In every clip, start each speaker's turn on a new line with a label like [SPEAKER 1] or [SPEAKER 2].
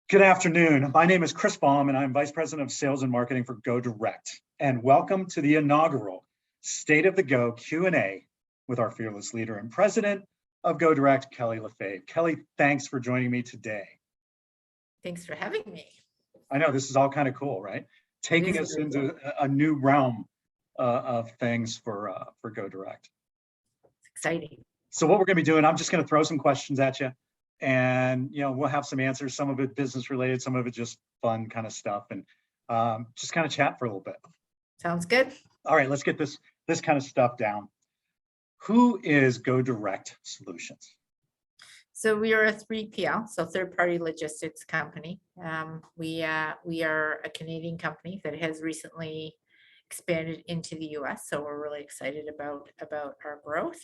[SPEAKER 1] Good afternoon. My name is Chris Baum, and I'm Vice President of Sales and Marketing for GoDirect. And welcome to the inaugural State of the Go Q&A with our fearless leader and president of GoDirect, Kellie Lefaive. Kellie, thanks for joining me today.
[SPEAKER 2] Thanks for having me.
[SPEAKER 1] I know this is all kind of cool, right? Taking us into a new realm of things for GoDirect.
[SPEAKER 2] It's exciting.
[SPEAKER 1] So what we're going to be doing, I'm just going to throw some questions at you. And we'll have some answers, some of it business related, some of it just fun kind of stuff, and just kind of chat for a little bit.
[SPEAKER 2] Sounds good.
[SPEAKER 1] All right, let's get this kind of stuff down. Who is GoDirect Solutions?
[SPEAKER 2] So we are a 3PL, so third-party logistics company. We are a Canadian company that has recently expanded into the US, so we're really excited about our growth.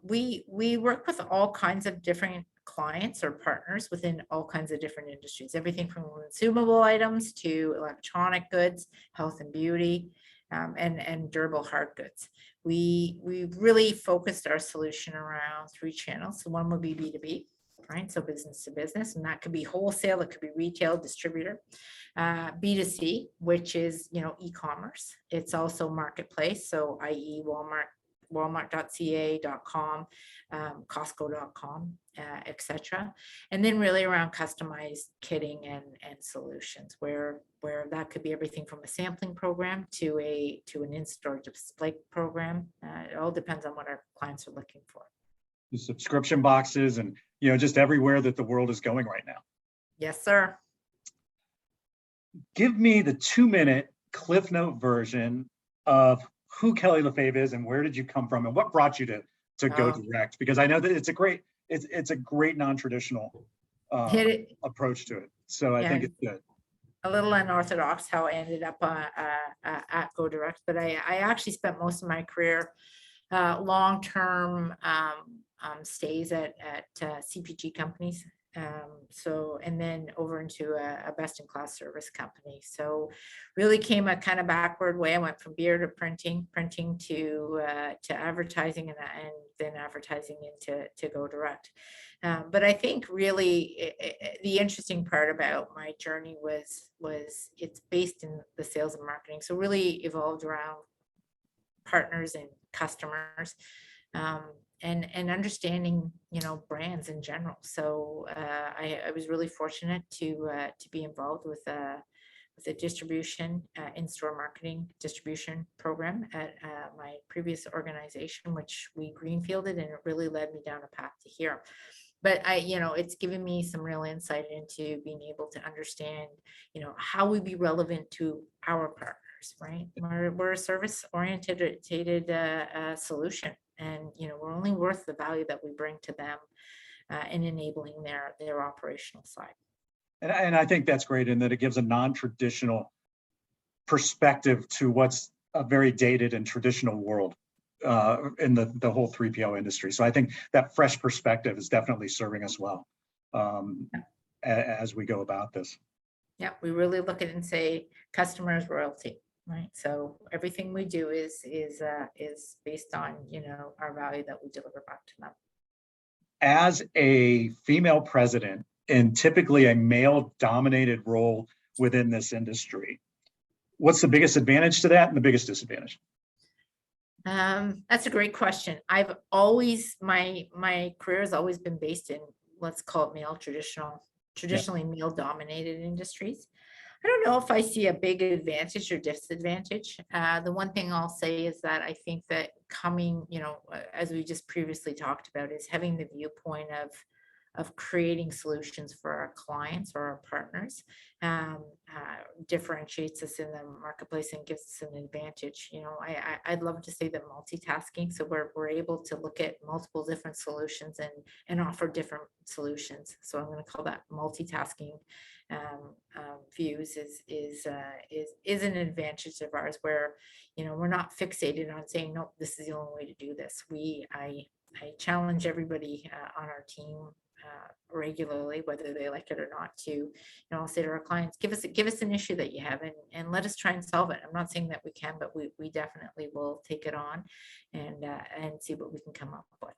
[SPEAKER 2] We work with all kinds of different clients or partners within all kinds of different industries, everything from consumable items to electronic goods, health and beauty, and durable hard goods. We really focused our solution around 3 channels. So one would be B2B, right? So business to business, and that could be wholesale, it could be retail, distributor. B2C, which is e-commerce. It's also marketplace, so i.e. Walmart.ca.com, Costco.com, etc. And then really around customized kitting and solutions, where that could be everything from a sampling program to an in-store display program. It all depends on what our clients are looking for.
[SPEAKER 1] The subscription boxes and just everywhere that the world is going right now.
[SPEAKER 2] Yes, sir.
[SPEAKER 1] Give me the 2-minute Cliff Note version of who Kellie Lefaive is and where did you come from and what brought you to GoDirect, because I know that it's a great non-traditional approach to it. So I think it's good.
[SPEAKER 2] A little unorthodox how I ended up at GoDirect, but I actually spent most of my career long-term stays at CPG companies. And then over into a best-in-class service company. So really came a kind of backward way. I went from beer to printing to advertising, and then advertising into GoDirect. But I think really the interesting part about my journey was it's based in the sales and marketing. So really evolved around partners and customers. And understanding, brands in general. So I was really fortunate to be involved with a distribution, in-store marketing distribution program at my previous organization, which we greenfielded, and it really led me down a path to here. But it's given me some real insight into being able to understand, how we be relevant to our partners, right? We're a service-oriented solution. And we're only worth the value that we bring to them in enabling their operational side.
[SPEAKER 1] And I think that's great in that it gives a non-traditional perspective to what's a very dated and traditional world in the whole 3PL industry. So I think that fresh perspective is definitely serving us well as we go about this.
[SPEAKER 2] Yeah, we really look at it and say customers royalty. Right. So everything we do is based on, our value that we deliver back to them.
[SPEAKER 1] As a female president in typically a male-dominated role within this industry, what's the biggest advantage to that and the biggest disadvantage?
[SPEAKER 2] That's a great question. I've always, my career has always been based in, let's call it traditionally male-dominated industries. I don't know if I see a big advantage or disadvantage. The one thing I'll say is that I think that coming, as we just previously talked about, is having the viewpoint of creating solutions for our clients or our partners differentiates us in the marketplace and gives us an advantage. I'd love to say that multitasking, so we're able to look at multiple different solutions and offer different solutions. So I'm going to call that multitasking views is an advantage of ours, where we're not fixated on saying no, this is the only way to do this. I challenge everybody on our team regularly, whether they like it or not, to I'll say to our clients, give us an issue that you have and let us try and solve it. I'm not saying that we can, but we definitely will take it on and see what we can come up with.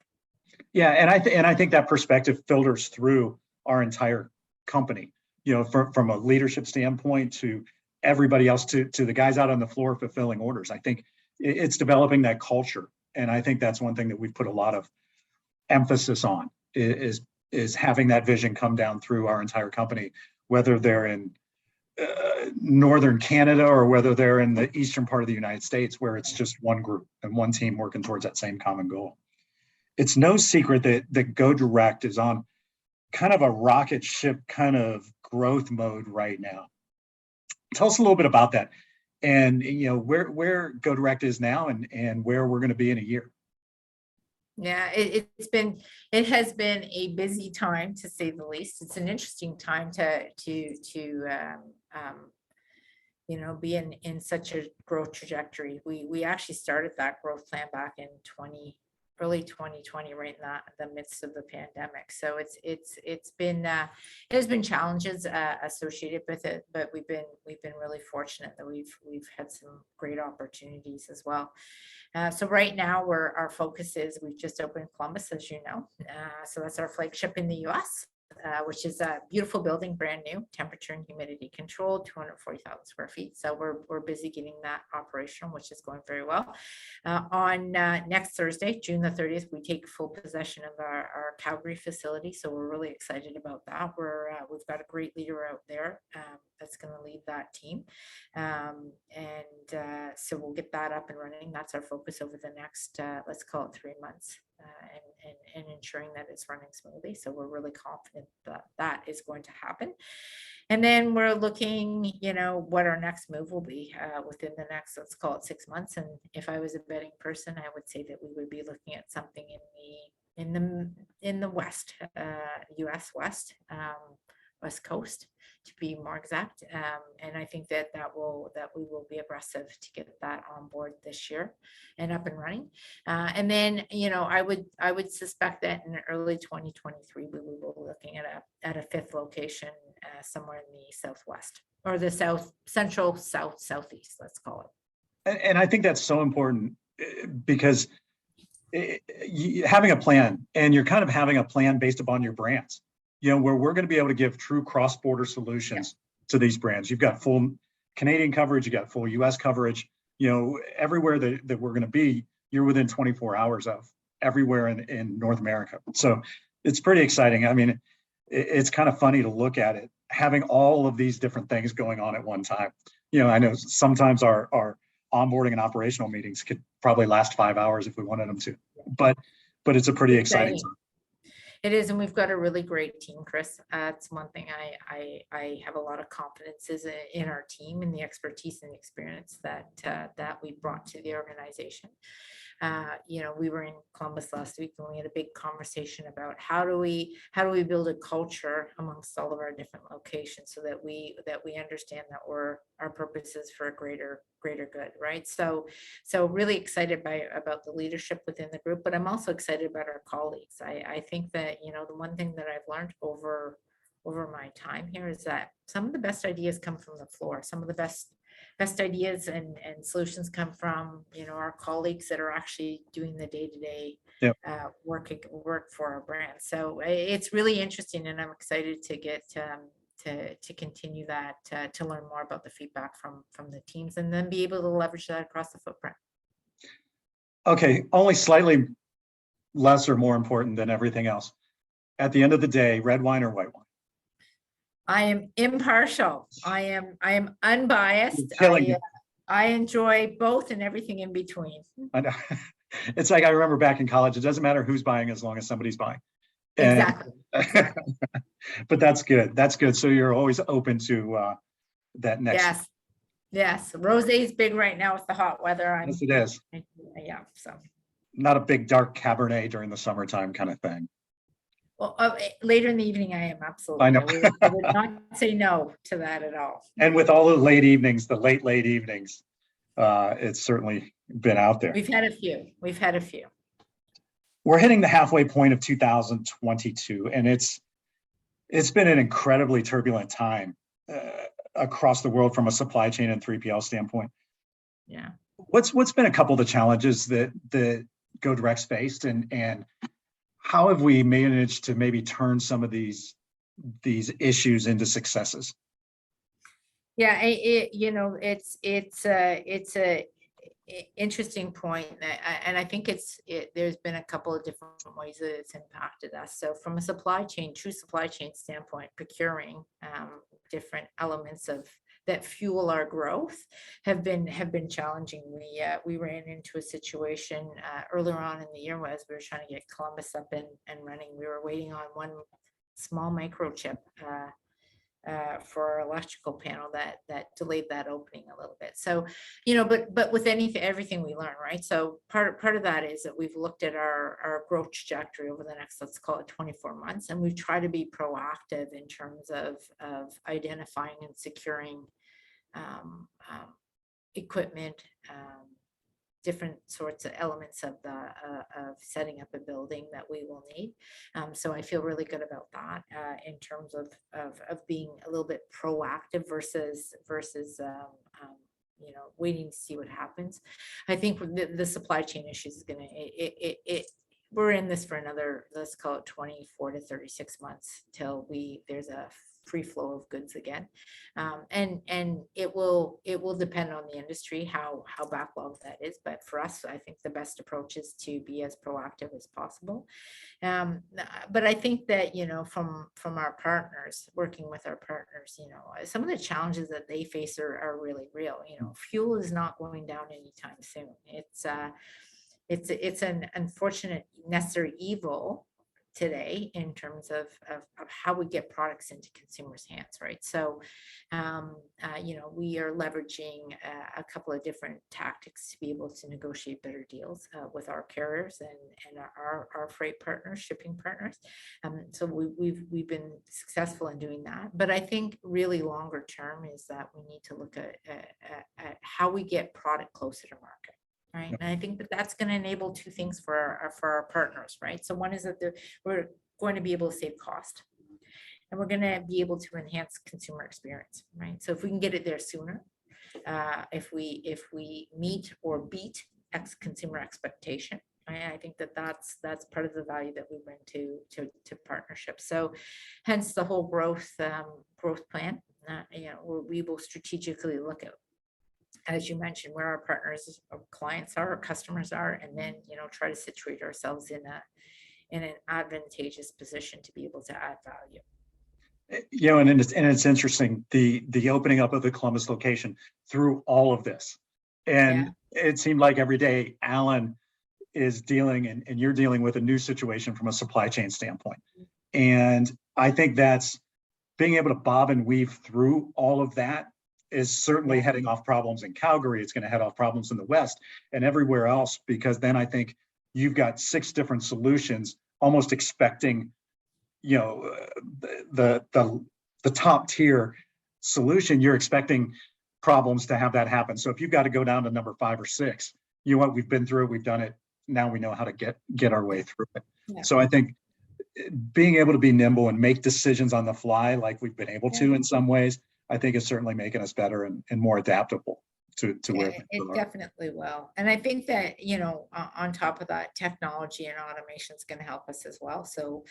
[SPEAKER 1] Yeah, and I think that perspective filters through our entire company. from a leadership standpoint to everybody else, to the guys out on the floor fulfilling orders. I think it's developing that culture. And I think that's one thing that we've put a lot of emphasis on is having that vision come down through our entire company, whether they're in northern Canada or whether they're in the eastern part of the United States, where it's just one group and one team working towards that same common goal. It's no secret that Go Direct is on kind of a rocket ship kind of growth mode right now. Tell us a little bit about that, and where Go Direct is now and where we're going to be in a year.
[SPEAKER 2] Yeah, it has been a busy time, to say the least. It's an interesting time to be in such a growth trajectory. We actually started that growth plan back in early 2020, right in the midst of the pandemic. So there's been challenges associated with it, but we've been really fortunate that we've had some great opportunities as well. So right now our focus is, we've just opened Columbus, as you know. So that's our flagship in the US. Which is a beautiful building, brand new, temperature and humidity controlled, 240,000 square feet. So we're busy getting that operational, which is going very well. On next Thursday, June the 30th, we take full possession of our Calgary facility. So we're really excited about that. We've got a great leader out there that's going to lead that team. So we'll get that up and running. That's our focus over the next, let's call it 3 months. And ensuring that it's running smoothly. So we're really confident that that is going to happen. And then we're looking, what our next move will be within the next, let's call it 6 months. And if I was a betting person, I would say that we would be looking at something in the West, US West, West Coast, to be more exact. And I think that we will be aggressive to get that on board this year and up and running. And then, I would suspect that in early 2023, we will be looking at a fifth location somewhere in the Southwest, or the Southeast, let's call it.
[SPEAKER 1] And I think that's so important, because having a plan, and you're kind of having a plan based upon your brands, where we're going to be able to give true cross-border solutions to these brands. You've got full Canadian coverage, you got full US coverage, everywhere that we're going to be, you're within 24 hours of everywhere in North America. So it's pretty exciting. I mean, it's kind of funny to look at it, having all of these different things going on at one time. I know sometimes our onboarding and operational meetings could probably last 5 hours if we wanted them to, but it's a pretty exciting time.
[SPEAKER 2] It is, and we've got a really great team, Chris. It's one thing I have a lot of confidence in our team and the expertise and experience that we brought to the organization. We were in Columbus last week, and we had a big conversation about how do we build a culture amongst all of our different locations, so that we understand that our purpose is for a greater good, right? So really excited about the leadership within the group, but I'm also excited about our colleagues. I think that the one thing that I've learned over my time here is that some of the best ideas come from the floor. Some of the best ideas and solutions come from our colleagues that are actually doing the day-to-day work for our brand. So it's really interesting, and I'm excited to get to continue that, to learn more about the feedback from the teams, and then be able to leverage that across the footprint.
[SPEAKER 1] Okay, only slightly less or more important than everything else. At the end of the day, red wine or white wine?
[SPEAKER 2] I am impartial. I am unbiased. I enjoy both and everything in between.
[SPEAKER 1] I know. It's like, I remember back in college, it doesn't matter who's buying as long as somebody's buying.
[SPEAKER 2] Exactly.
[SPEAKER 1] But that's good. That's good. So you're always open to that next.
[SPEAKER 2] Yes. Rosé is big right now with the hot weather.
[SPEAKER 1] Yes, it is.
[SPEAKER 2] Yeah. So.
[SPEAKER 1] Not a big dark Cabernet during the summertime kind of thing.
[SPEAKER 2] Well, later in the evening, I am absolutely.
[SPEAKER 1] I know.
[SPEAKER 2] I would not say no to that at all.
[SPEAKER 1] And with all the late evenings, it's certainly been out there.
[SPEAKER 2] We've had a few.
[SPEAKER 1] We're hitting the halfway point of 2022, and it's been an incredibly turbulent time across the world from a supply chain and 3PL standpoint.
[SPEAKER 2] Yeah.
[SPEAKER 1] What's been a couple of the challenges that Go Direct's faced, and how have we managed to maybe turn some of these these issues into successes?
[SPEAKER 2] Yeah, it's a interesting point, and I think there's been a couple of different ways that it's impacted us. So from a true supply chain standpoint, procuring different elements of that fuel our growth have been challenging. We ran into a situation earlier on in the year as we were trying to get Columbus up and running. We were waiting on one small microchip for our electrical panel that delayed that opening a little bit. So, but with everything we learn, right? So part of that is that we've looked at our growth trajectory over the next, let's call it 24 months, and we've tried to be proactive in terms of identifying and securing equipment, different sorts of elements of setting up a building that we will need. So I feel really good about that in terms of being a little bit proactive versus waiting to see what happens. I think the supply chain issues is going to we're in this for another, let's call it 24 to 36 months till there's a free flow of goods again. And it will depend on the industry, how backlogged that is. But for us, I think the best approach is to be as proactive as possible. But I think that, from our partners, working with our partners, some of the challenges that they face are really real. Fuel is not going down anytime soon. It's an unfortunate necessary evil today in terms of how we get products into consumers' hands, right? So, we are leveraging a couple of different tactics to be able to negotiate better deals with our carriers and our freight partners, shipping partners. So we've been successful in doing that. But I think really longer term is that we need to look at how we get product closer to market. Right. And I think that that's going to enable two things for our partners. Right. So one is that we're going to be able to save cost, and we're going to be able to enhance consumer experience. Right. So if we can get it there sooner, if we meet or beat consumer expectation, I think that's part of the value that we bring to partnerships. So hence the whole growth plan. We will strategically look at, as you mentioned, where our partners, our clients are, our customers are, and then, try to situate ourselves in an advantageous position to be able to add value.
[SPEAKER 1] And it's interesting, the opening up of the Columbus location through all of this. And it seemed like every day Alan is dealing and you're dealing with a new situation from a supply chain standpoint. And I think that's being able to bob and weave through all of that is certainly heading off problems in Calgary. It's going to head off problems in the West and everywhere else, because then I think you've got 6 different solutions, almost expecting, the top tier solution, you're expecting problems to have that happen. So if you've got to go down to number 5 or 6, we've been through it, we've done it. Now we know how to get our way through it. Yeah. So I think being able to be nimble and make decisions on the fly, like we've been able to in some ways, I think is certainly making us better and more adaptable to where
[SPEAKER 2] it definitely will. And I think that, on top of that, technology and automation is going to help us as well. So,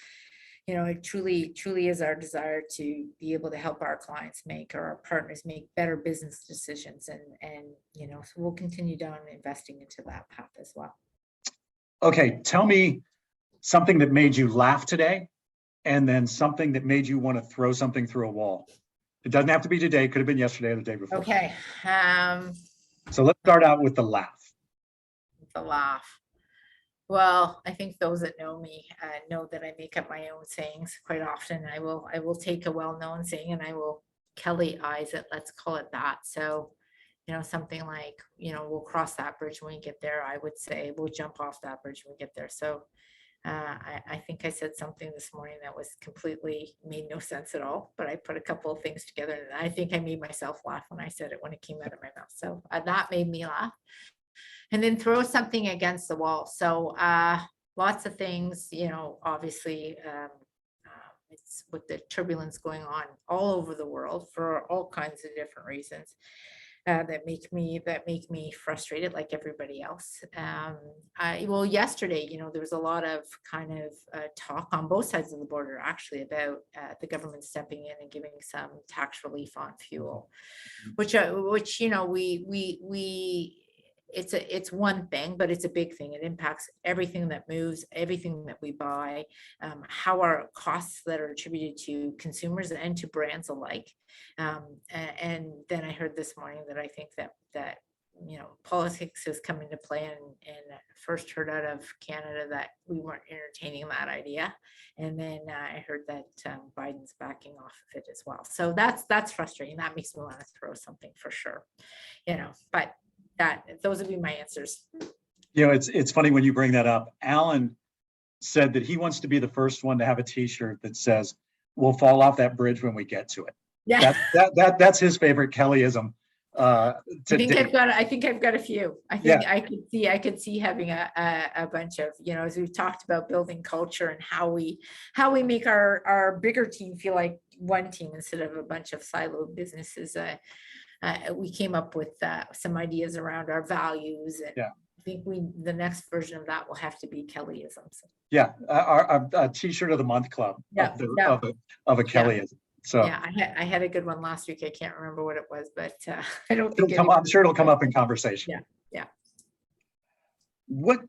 [SPEAKER 2] it truly is our desire to be able to help our clients or our partners make better business decisions. And so we'll continue down investing into that path as well.
[SPEAKER 1] Okay. Tell me something that made you laugh today, and then something that made you want to throw something through a wall. It doesn't have to be today. It could have been yesterday or the day before.
[SPEAKER 2] Okay.
[SPEAKER 1] So let's start out with the laugh.
[SPEAKER 2] The laugh. Well, I think those that know me know that I make up my own sayings quite often. I will take a well-known saying and I will Kellie-ize it. Let's call it that. So, something like, we'll cross that bridge when we get there. I would say we'll jump off that bridge when we get there. So I think I said something this morning that was completely made no sense at all, but I put a couple of things together and I think I made myself laugh when I said it, when it came out of my mouth. So that made me laugh. And then throw something against the wall. So lots of things, obviously it's with the turbulence going on all over the world for all kinds of different reasons. that make me frustrated like everybody else. Well, yesterday, there was a lot of kind of talk on both sides of the border actually about the government stepping in and giving some tax relief on fuel, which it's one thing, but it's a big thing. It impacts everything that moves, everything that we buy, how our costs that are attributed to consumers and to brands alike. And then I heard this morning that I think that politics has come into play, and first heard out of Canada that we weren't entertaining that idea, and then I heard that Biden's backing off of it as well. So that's frustrating. That makes me want to throw something for sure, but those would be my answers.
[SPEAKER 1] It's funny when you bring that up. Alan said that he wants to be the first one to have a T-shirt that says, "We'll fall off that bridge when we get to it."
[SPEAKER 2] Yeah,
[SPEAKER 1] that's his favorite Kellyism.
[SPEAKER 2] I think I've got a few. I think I could see having a bunch of, as we've talked about building culture and how we make our bigger team feel like one team instead of a bunch of siloed businesses. We came up with some ideas around our values, and I think the next version of that will have to be Kellyisms.
[SPEAKER 1] Yeah, our T-shirt of the month club of a Kellyism. So
[SPEAKER 2] yeah, I had a good one last week. I can't remember what it was, but I don't think
[SPEAKER 1] I'm sure it'll come up in conversation.
[SPEAKER 2] Yeah.
[SPEAKER 1] When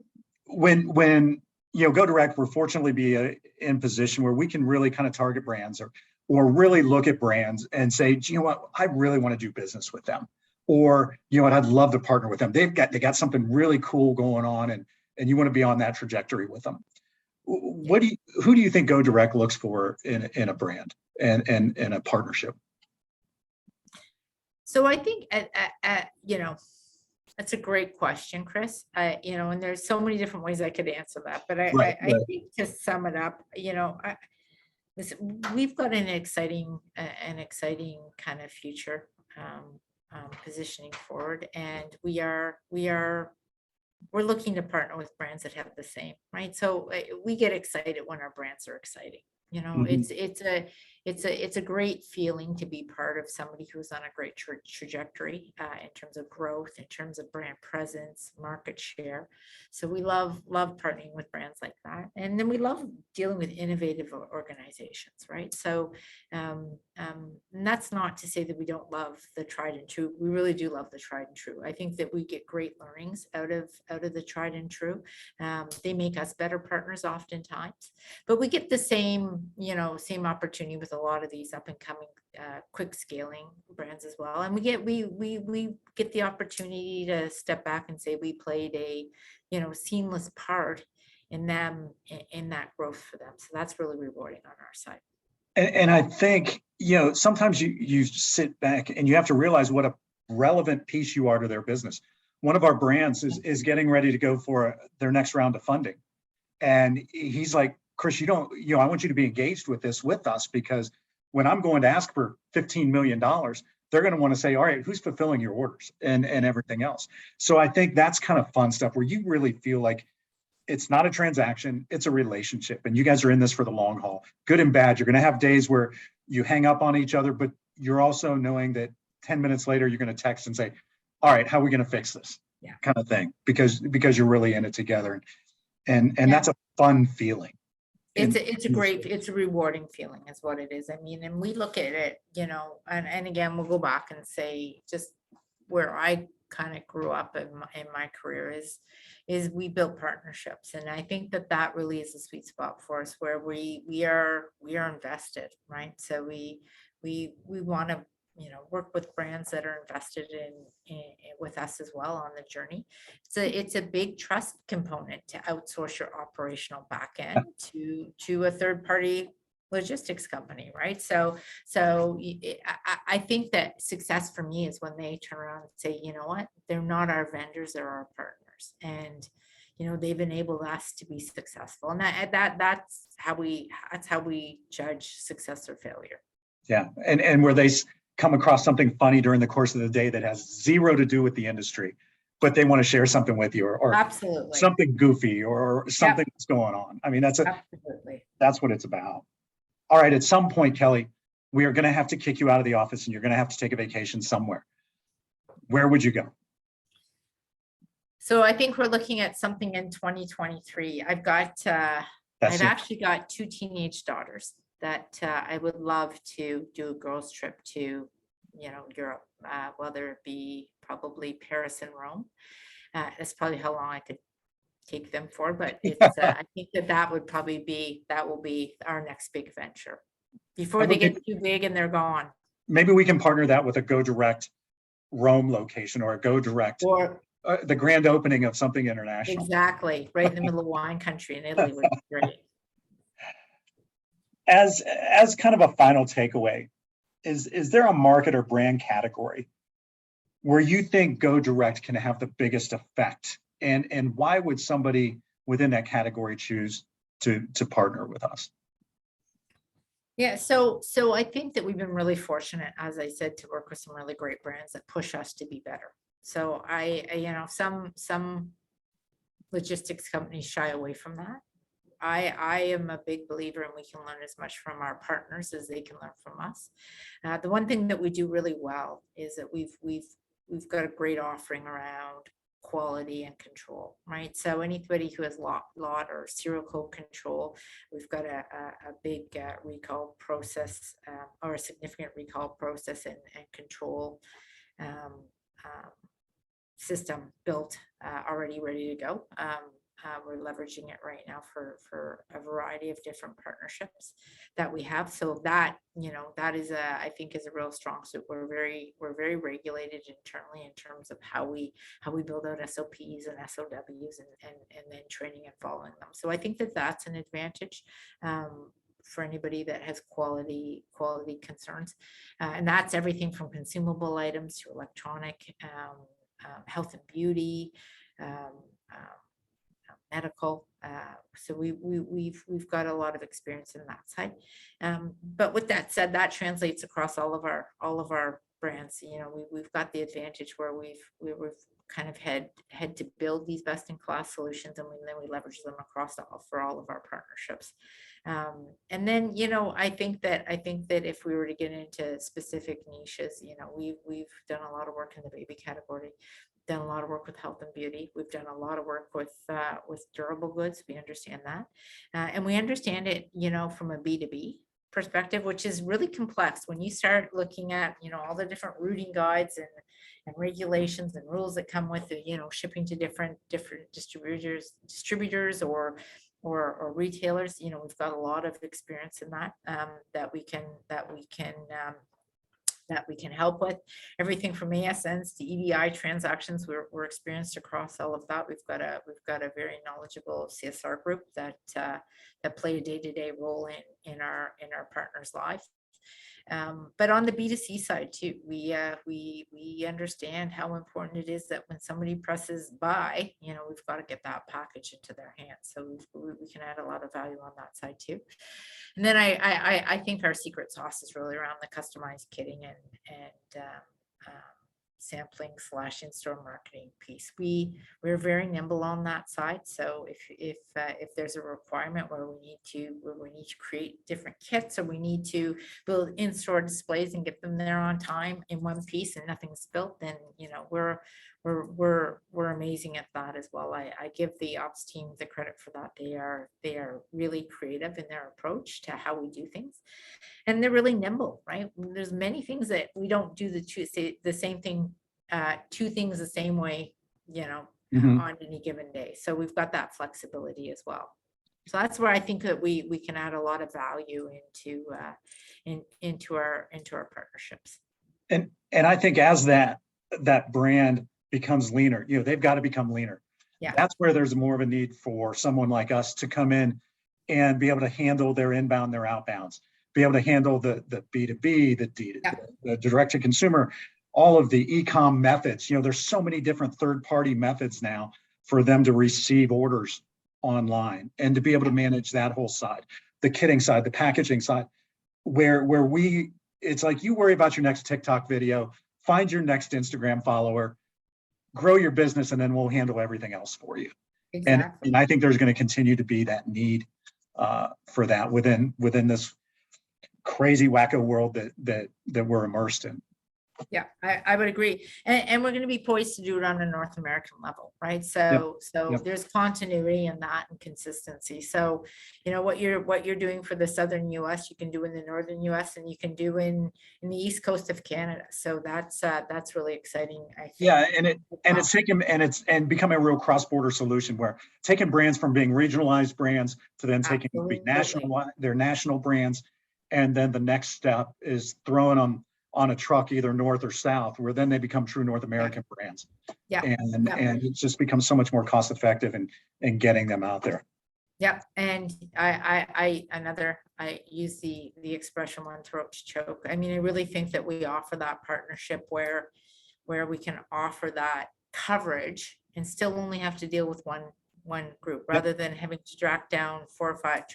[SPEAKER 1] Go Direct, we're fortunately be in position where we can really kind of target brands or really look at brands and say, do you know what, I really want to do business with them, or what, I'd love to partner with them. They got something really cool going on, and you want to be on that trajectory with them. Who do you think Go Direct looks for in a brand and in a partnership?
[SPEAKER 2] So I think that's a great question, Chris. And there's so many different ways I could answer that, but I think to sum it up, we've got an exciting kind of future positioning forward, and we're looking to partner with brands that have the same, right? So we get excited when our brands are exciting. It's a great feeling to be part of somebody who's on a great trajectory in terms of growth, in terms of brand presence, market share. So we love partnering with brands like that, and then we love dealing with innovative organizations, right? So and that's not to say that we don't love the tried and true. We really do love the tried and true. I think that we get great learnings out of the tried and true. They make us better partners oftentimes, but we get the same opportunity with a lot of these up and coming quick scaling brands as well. And we get the opportunity to step back and say we played a seamless part in that growth for them. So that's really rewarding on our side.
[SPEAKER 1] And I think sometimes you sit back and you have to realize what a relevant piece you are to their business. One of our brands is getting ready to go for their next round of funding, and he's like, Chris, I want you to be engaged with this with us, because when I'm going to ask for $15 million, they're going to want to say, all right, who's fulfilling your orders and everything else. So I think that's kind of fun stuff where you really feel like it's not a transaction, it's a relationship, and you guys are in this for the long haul, good and bad. You're going to have days where you hang up on each other, but you're also knowing that 10 minutes later, you're going to text and say, all right, how are we going to fix this? Kind of thing, because you're really in it together. And that's a fun feeling.
[SPEAKER 2] It's a rewarding feeling is what it is. I mean, and we look at it, and again, we'll go back and say just where I kind of grew up in my career is we built partnerships. And I think that really is a sweet spot for us, where we are invested, right? So we want to work with brands that are invested in with us as well on the journey. So it's a big trust component to outsource your operational back end to a third party logistics company, right? So I think that success for me is when they turn around and say, you know what, they're not our vendors, they're our partners, and they've enabled us to be successful, and that's how we judge success or failure.
[SPEAKER 1] Yeah, and where they come across something funny during the course of the day that has zero to do with the industry, but they want to share something with you, or
[SPEAKER 2] absolutely
[SPEAKER 1] something goofy or something that's going on. I mean, that's what it's about. All right, at some point, Kellie, we are going to have to kick you out of the office and you're going to have to take a vacation somewhere. where would you go?
[SPEAKER 2] So I think we're looking at something in 2023. I've actually got 2 teenage daughters that I would love to do a girls' trip to, Europe, whether it be probably Paris and Rome. That's probably how long I could take them for, but it's, I think that will be our next big venture before they get too big and they're gone.
[SPEAKER 1] Maybe we can partner that with a Go Direct Rome location or a Go Direct,
[SPEAKER 2] Or
[SPEAKER 1] the grand opening of something international.
[SPEAKER 2] exactly, right in the middle of wine country in Italy would be great.
[SPEAKER 1] As kind of a final takeaway, is there a market or brand category where you think Go Direct can have the biggest effect? And why would somebody within that category choose to partner with us?
[SPEAKER 2] Yeah, so I think that we've been really fortunate, as I said, to work with some really great brands that push us to be better. So some logistics companies shy away from that. I am a big believer, and we can learn as much from our partners as they can learn from us. The one thing that we do really well is that we've got a great offering around quality and control, right? So anybody who has lot or serial code control, we've got a big recall process or a significant recall process and control system built already ready to go. We're leveraging it right now for a variety of different partnerships that we have. So that, that is I think is a real strong suit. We're very regulated internally in terms of how we build out SOPs and SOWs and then training and following them. So I think that that's an advantage for anybody that has quality concerns. And that's everything from consumable items to electronic, health and beauty, medical. So we've got a lot of experience in that side. But with that said, that translates across all of our brands. We've got the advantage where we've kind of had to build these best in class solutions, and then we leverage them across for all of our partnerships. And then, I think that if we were to get into specific niches, we've done a lot of work in the baby category, done a lot of work with health and beauty. We've done a lot of work with durable goods. We understand that. And we understand it, from a B2B perspective, which is really complex when you start looking at, all the different routing guides and regulations and rules that come with it, shipping to different distributors or retailers. We've got a lot of experience in that, that we can help with. Everything from ASNs to EDI transactions. We're experienced across all of that. We've got a very knowledgeable CSR group that play a day-to-day role in our partners' lives. But on the B2C side too, we understand how important it is that when somebody presses buy, we've got to get that package into their hands. So we can add a lot of value on that side too. And then I think our secret sauce is really around the customized kitting and sampling / in-store marketing piece. We're very nimble on that side. So if there's a requirement where we need to create different kits, or we need to build in-store displays and get them there on time in one piece and nothing's spilt, then we're amazing at that as well. I give the ops team the credit for that. They are really creative in their approach to how we do things, and they're really nimble, right? There's many things that we don't do the same thing, two things the same way, on any given day. So we've got that flexibility as well. So that's where I think that we can add a lot of value into our partnerships.
[SPEAKER 1] And I think as that brand becomes leaner, they've got to become leaner.
[SPEAKER 2] Yeah.
[SPEAKER 1] That's where there's more of a need for someone like us to come in and be able to handle their inbound, their outbounds, be able to handle the B2B, the direct to consumer, all of the e-com methods. There's so many different third-party methods now for them to receive orders online and to be able to manage that whole side, the kitting side, the packaging side, where it's like you worry about your next TikTok video, find your next Instagram follower, grow your business, and then we'll handle everything else for you.
[SPEAKER 2] Exactly.
[SPEAKER 1] And I think there's going to continue to be that need for that within this crazy wacko world that we're immersed in.
[SPEAKER 2] Yeah, I would agree. And we're going to be poised to do it on a North American level, right?
[SPEAKER 1] Yep.
[SPEAKER 2] So
[SPEAKER 1] Yep.
[SPEAKER 2] there's continuity in that and consistency. So, what you're doing for the Southern US, you can do in the Northern US, and you can do in the East Coast of Canada. So that's really exciting, I think.
[SPEAKER 1] Yeah, and becoming a real cross-border solution where taking brands from being regionalized brands to then taking them to be
[SPEAKER 2] Absolutely.
[SPEAKER 1] they're national brands. And then the next step is throwing them on a truck, either north or south, where then they become true North American brands.
[SPEAKER 2] Yeah.
[SPEAKER 1] And
[SPEAKER 2] Yeah.
[SPEAKER 1] it just becomes so much more cost effective in getting them out there.
[SPEAKER 2] Yeah, and I use the expression one throat to choke. I mean, I really think that we offer that partnership where we can offer that coverage and still only have to deal with one group, rather than having to track down 4 or 5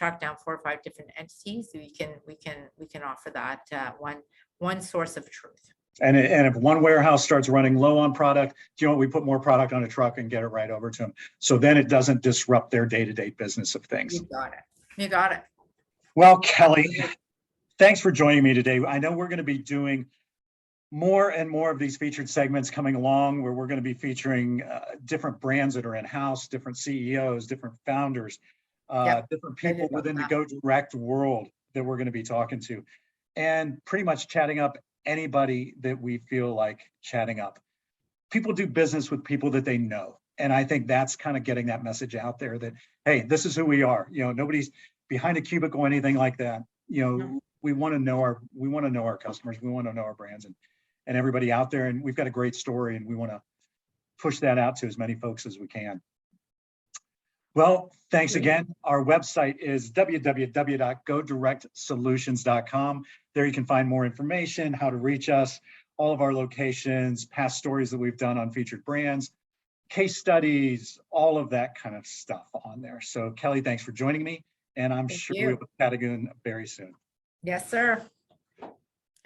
[SPEAKER 2] different entities. We can offer that one source of truth.
[SPEAKER 1] And if one warehouse starts running low on product, we put more product on a truck and get it right over to them. So then it doesn't disrupt their day-to-day business of things.
[SPEAKER 2] You got it.
[SPEAKER 1] Well, Kellie, thanks for joining me today. I know we're going to be doing more and more of these featured segments coming along, where we're going to be featuring different brands that are in-house, different CEOs, different founders, different people within the Go Direct world that we're going to be talking to, and pretty much chatting up anybody that we feel like chatting up. People do business with people that they know. And I think that's kind of getting that message out there that, hey, this is who we are. Nobody's behind a cubicle, anything like that. We want to know our customers. We want to know our brands and everybody out there. And we've got a great story, and we want to push that out to as many folks as we can. Well, thanks again. Our website is www.godirectsolutions.com. There you can find more information, how to reach us, all of our locations, past stories that we've done on featured brands, case studies, all of that kind of stuff on there. So Kellie, thanks for joining me. And I'm sure we'll chat again very soon.
[SPEAKER 2] Yes, sir.